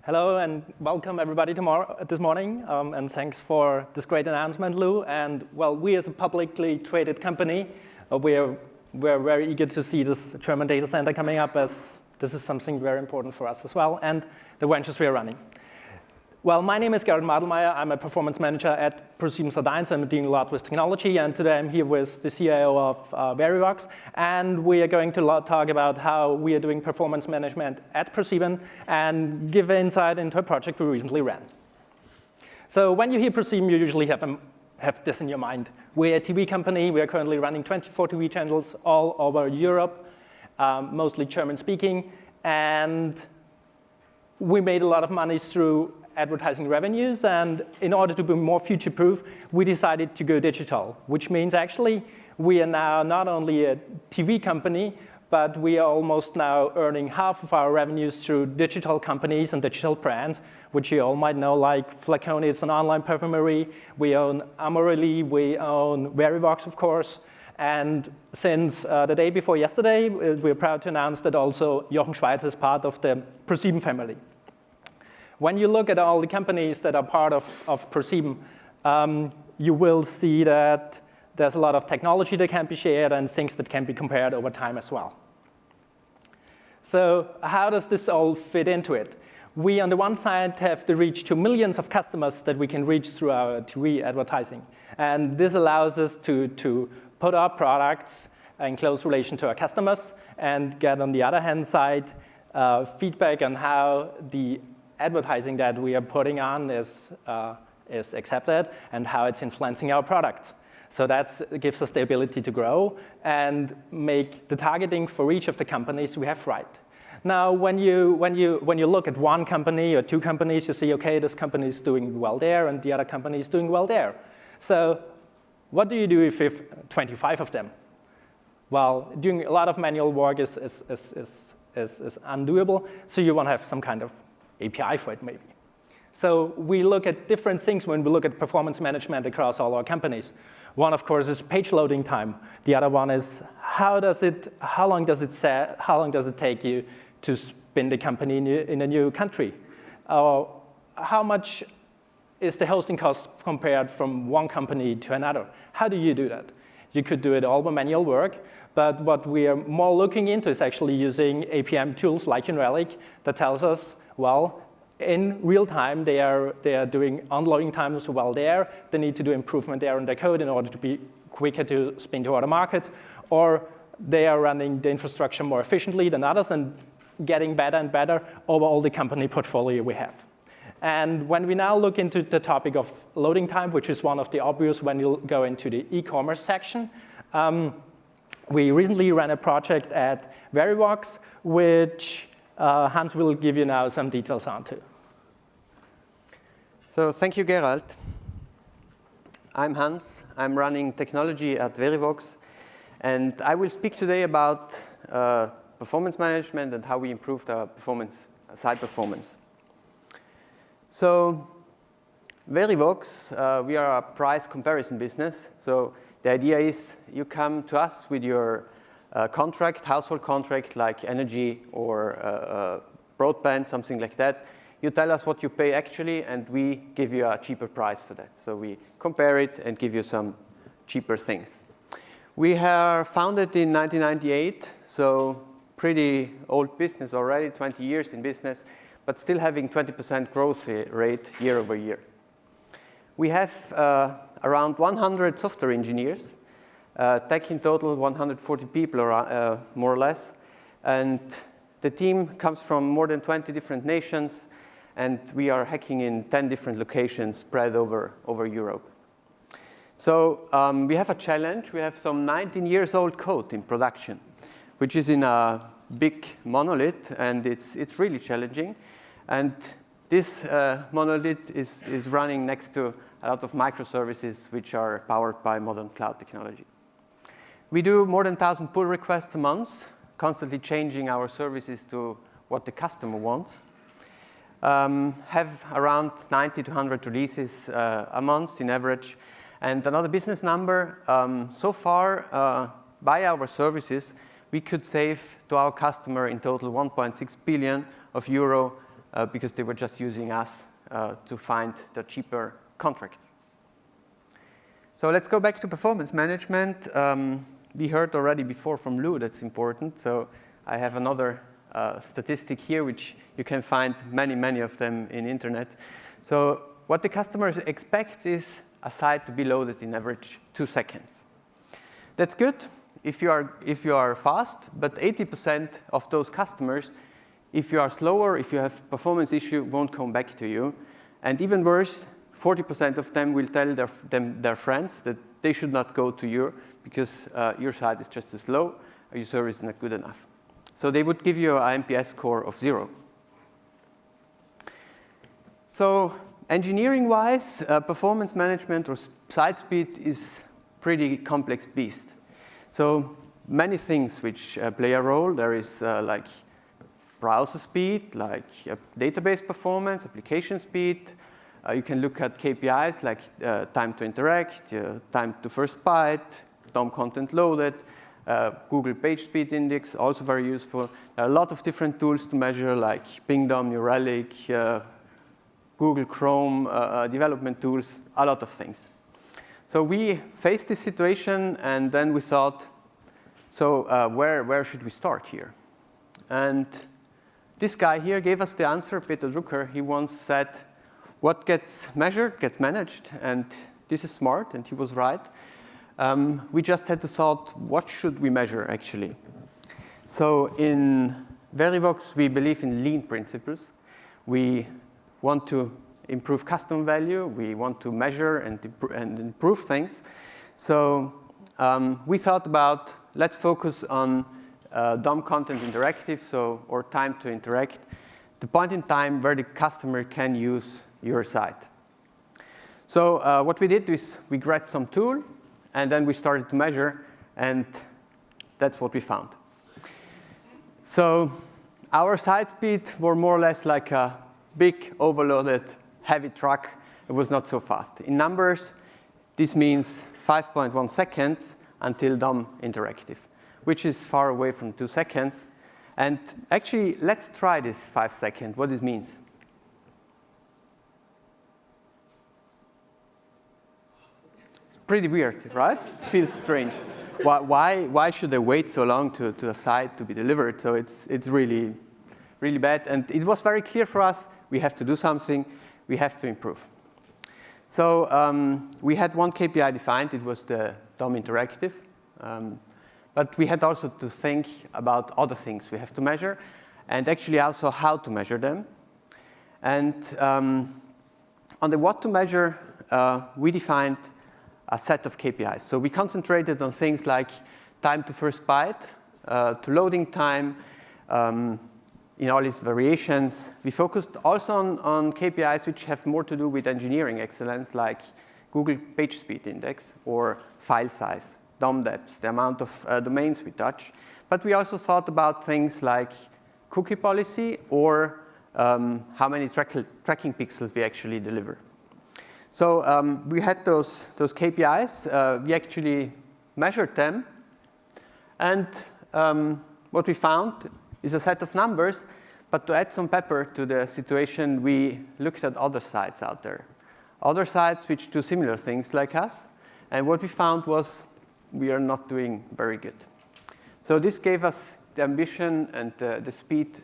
Hello and welcome everybody this morning, and thanks for this great announcement, Lou. And well, we as a publicly traded company, we're very eager to see this German data center coming up, as this is something very important for us as well, and the ventures we are running. Well, my name is Gerald Madelmeier. I'm a performance manager at ProSiebenSat.1. I'm doing a lot with technology, and today I'm here with the CIO of Verivox, and we are going to talk about how we are doing performance management at ProSieben and give insight into a project we recently ran. So when you hear ProSieben, you usually have this in your mind. We're a TV company. We are currently running 24 TV channels all over Europe, mostly German-speaking, and we made a lot of money through advertising revenues, and in order to be more future-proof, we decided to go digital, which means actually we are now not only a TV company, but we are almost now earning half of our revenues through digital companies and digital brands, which you all might know, like Flaconi, it's an online perfumery. We own Amorelie, we own Verivox, of course, and since the day before yesterday, we're proud to announce that also Jochen Schweizer is part of the ProSieben family. When you look at all the companies that are part of ProSieben, you will see that there's a lot of technology that can be shared and things that can be compared over time as well. So how does this all fit into it? We, on the one side, have the reach to millions of customers that we can reach through our TV advertising. And this allows us to put our products in close relation to our customers and get, on the other hand side, feedback on how the advertising that we are putting on is accepted and how it's influencing our product. So that gives us the ability to grow and make the targeting for each of the companies we have right. Now, when you look at one company or two companies, you see, okay, this company is doing well there and the other company is doing well there. So what do you do if you have 25 of them? Well, doing a lot of manual work is undoable, so you want to have some kind of API for it, maybe. So we look at different things when we look at performance management across all our companies. One, of course, is page loading time. The other one is how long does it take you to spin the company in a new country? How much is the hosting cost compared from one company to another? How do you do that? You could do it all by manual work, but what we are more looking into is actually using APM tools like in Relic that tells us, well, in real time, they are doing unloading times well there. They need to do improvement there in their code in order to be quicker to spin to other markets, or they are running the infrastructure more efficiently than others and getting better and better over all the company portfolio we have. And when we now look into the topic of loading time, which is one of the obvious when you go into the e-commerce section, we recently ran a project at Verivox, which Hans will give you now some details on too. So thank you, Gerald. I'm Hans. I'm running technology at Verivox. And I will speak today about performance management and how we improved our site performance. So Verivox, we are a price comparison business. So the idea is you come to us with your household contract like energy or broadband, something like that. You tell us what you pay actually, and we give you a cheaper price for that. So we compare it and give you some cheaper things. We are founded in 1998, so pretty old business already, 20 years in business, but still having 20% growth rate year over year. We have around 100 software engineers. Tech in total, 140 people, more or less. And the team comes from more than 20 different nations, and we are hacking in 10 different locations spread over Europe. So we have a challenge. We have some 19 years old code in production, which is in a big monolith, and it's really challenging. And this monolith is running next to a lot of microservices, which are powered by modern cloud technology. We do more than 1,000 pull requests a month, constantly changing our services to what the customer wants. Have around 90 to 100 releases a month in average. And another business number, so far, by our services, we could save to our customer in total 1.6 billion of euro because they were just using us to find the cheaper contracts. So let's go back to performance management. We heard already before from Lou that's important. So I have another statistic here, which you can find many of them in internet. So what the customers expect is a site to be loaded in average 2 seconds. That's good if you are fast, but 80% of those customers, if you are slower, if you have performance issue, won't come back to you. And even worse, 40% of them will tell their friends that they should not go to you because your site is just too slow, or your service is not good enough. So they would give you an NPS score of 0. So engineering-wise, performance management or site speed is pretty complex beast. So many things which play a role. There is like browser speed, like database performance, application speed. You can look at KPIs like time to interact, time to first byte, DOM content loaded, Google page speed index, also very useful. There are a lot of different tools to measure like Pingdom, Relic, Google Chrome, development tools, a lot of things. So we faced this situation, and then we thought, so where should we start here? And this guy here gave us the answer, Peter Drucker. He once said, what gets measured gets managed, and this is smart, and he was right. We just had to thought, what should we measure, actually? So in Verivox, we believe in lean principles. We want to improve customer value. We want to measure and improve things. So we thought about, let's focus on DOM content interactive, or time to interact, the point in time where the customer can use your site. So what we did is we grabbed some tool, and then we started to measure, and that's what we found. So our site speed were more or less like a big, overloaded, heavy truck. It was not so fast. In numbers, this means 5.1 seconds until DOM interactive, which is far away from 2 seconds. And actually, let's try this 5 seconds, what it means. It's pretty weird, right? It feels strange. Why should I wait so long to a site to be delivered? So it's really, really bad. And it was very clear for us, we have to do something, we have to improve. So we had one KPI defined, it was the DOM interactive. But we had also to think about other things we have to measure, and actually also how to measure them. And on the what to measure, we defined a set of KPIs. So we concentrated on things like time to first byte, to loading time, in all its variations. We focused also on KPIs which have more to do with engineering excellence, like Google page speed index or file size, DOM depth, the amount of domains we touch. But we also thought about things like cookie policy or how many tracking pixels we actually deliver. So we had those KPIs. We actually measured them. And what we found is a set of numbers. But to add some pepper to the situation, we looked at other sites out there. Other sites which do similar things like us. And what we found was we are not doing very good. So this gave us the ambition and the speed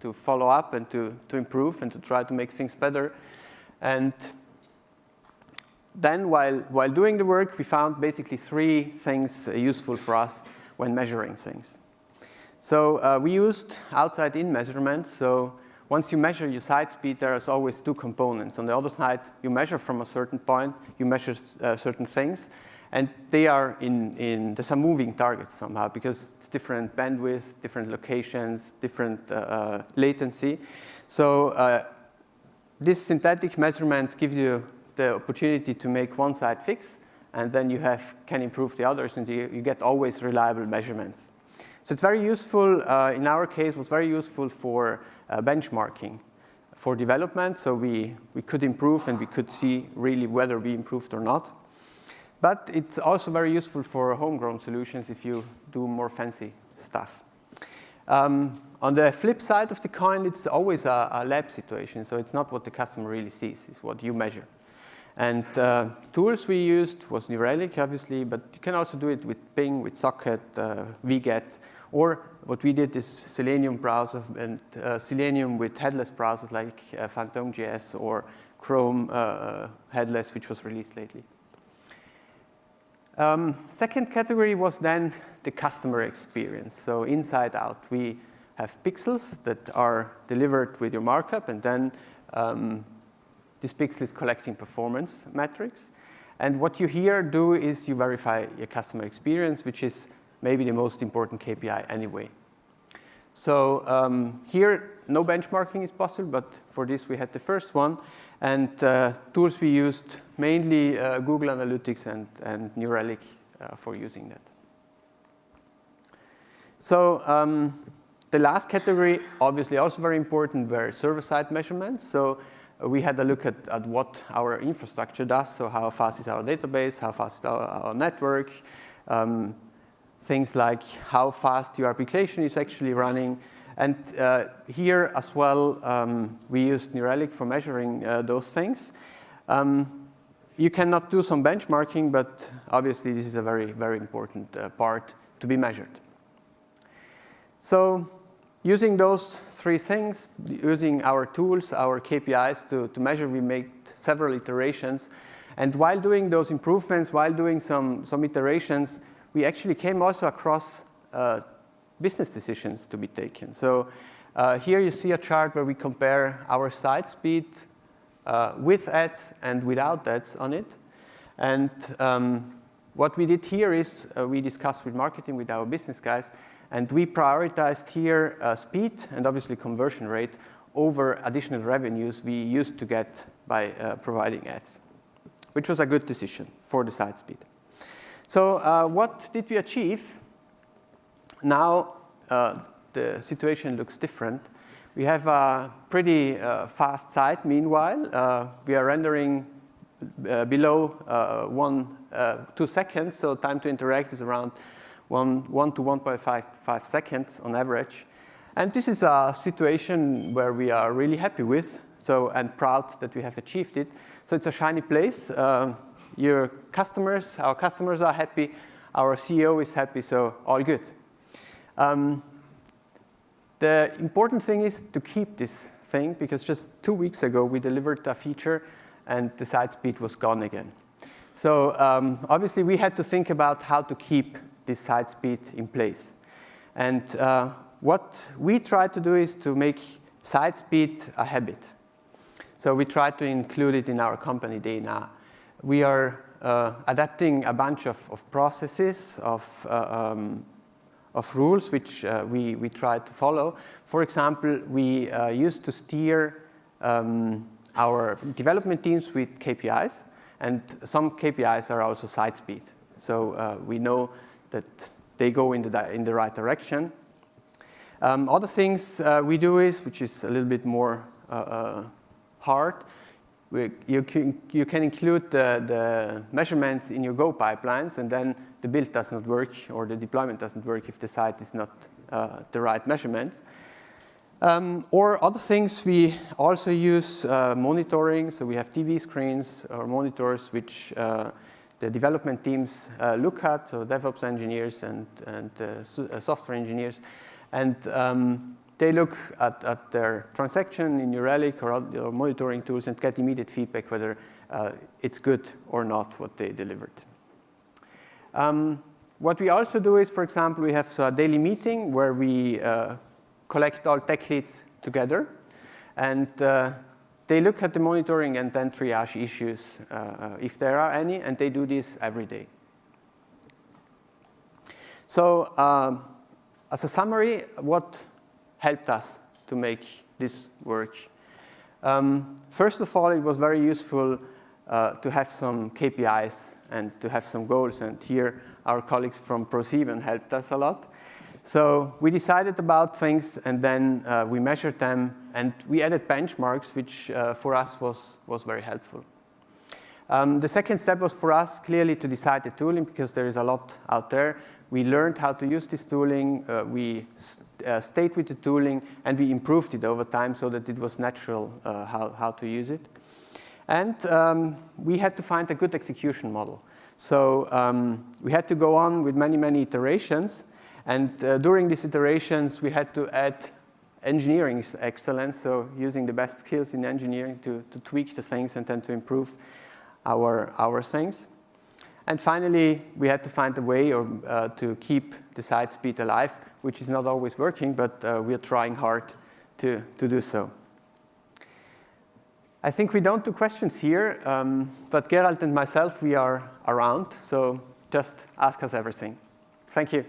to follow up and to improve and to try to make things better. And then while doing the work, we found basically 3 things useful for us when measuring things. So we used outside-in measurements. So once you measure your site speed, there is always 2 components. On the other side, you measure from a certain point, you measure certain things, and they are there's some moving targets somehow because it's different bandwidth, different locations, different latency. So these synthetic measurements give you the opportunity to make one side fix, and then you can improve the others, and you get always reliable measurements. So it's very useful, in our case, it was very useful for benchmarking, for development. So we could improve and we could see really whether we improved or not. But it's also very useful for homegrown solutions if you do more fancy stuff. On the flip side of the coin, it's always a lab situation. So it's not what the customer really sees, it's what you measure. And tools we used was New Relic, obviously, but you can also do it with Ping, with Socket, vget, or what we did is Selenium browser and Selenium with headless browsers like Phantom.js or Chrome headless, which was released lately. Second category was then the customer experience. So inside out, we have pixels that are delivered with your markup, and then this pixel is collecting performance metrics. And what you here do is you verify your customer experience, which is maybe the most important KPI anyway. So here, no benchmarking is possible, but for this we had the first one. And tools we used, mainly Google Analytics and New Relic for using that. So the last category, obviously also very important, were server-side measurements. So we had a look at what our infrastructure does. So how fast is our database, how fast is our network, things like how fast your application is actually running. And here as well, we used New Relic for measuring those things. You cannot do some benchmarking, but obviously this is a very, very important part to be measured. So using those three things, using our tools, our KPIs to measure, we made several iterations. And while doing those improvements, while doing some iterations, we actually came also across business decisions to be taken. So here you see a chart where we compare our site speed with ads and without ads on it. And what we did here is we discussed with marketing, with our business guys, and we prioritized here speed and obviously conversion rate over additional revenues we used to get by providing ads, which was a good decision for the site speed. So what did we achieve? Now the situation looks different. We have a pretty fast site. Meanwhile, we are rendering below 2 seconds, so time to interact is around 1 to 1.5 seconds on average. And this is a situation where we are really happy with, and proud that we have achieved it. So it's a shiny place. Our customers are happy, our CEO is happy, so all good. The important thing is to keep this thing, because just 2 weeks ago we delivered a feature and the site speed was gone again. So obviously we had to think about how to keep this site speed in place. And what we try to do is to make site speed a habit. So we try to include it in our company DNA. We are adapting a bunch of processes, of rules which we try to follow. For example, we used to steer our development teams with KPIs, and some KPIs are also site speed. So we know that they go in the right direction. Other things we do is, which is a little bit more hard, you can include the measurements in your Go pipelines, and then the build does not work or the deployment doesn't work if the site is not the right measurements. Or other things, we also use monitoring. So we have TV screens or monitors which the development teams look at, so DevOps engineers and software engineers. And they look at their transaction in New Relic or other monitoring tools and get immediate feedback whether it's good or not what they delivered. What we also do is, for example, we have a daily meeting where we collect all tech leads together, and they look at the monitoring and then triage issues if there are any, and they do this every day. So as a summary, what helped us to make this work? First of all, it was very useful to have some KPIs and to have some goals, and here our colleagues from ProSieben helped us a lot. So we decided about things, and then we measured them, and we added benchmarks, which for us was very helpful. The second step was for us clearly to decide the tooling, because there is a lot out there. we learned how to use this tooling, we stayed with the tooling, and we improved it over time so that it was natural how to use it. And we had to find a good execution model. So we had to go on with many, many iterations. And during these iterations, we had to add engineering excellence, so using the best skills in engineering to tweak the things and then to improve our things. And finally, we had to find a way to keep the site speed alive, which is not always working, but we are trying hard to do so. I think we don't do questions here, but Gerald and myself, we are around, so just ask us everything. Thank you.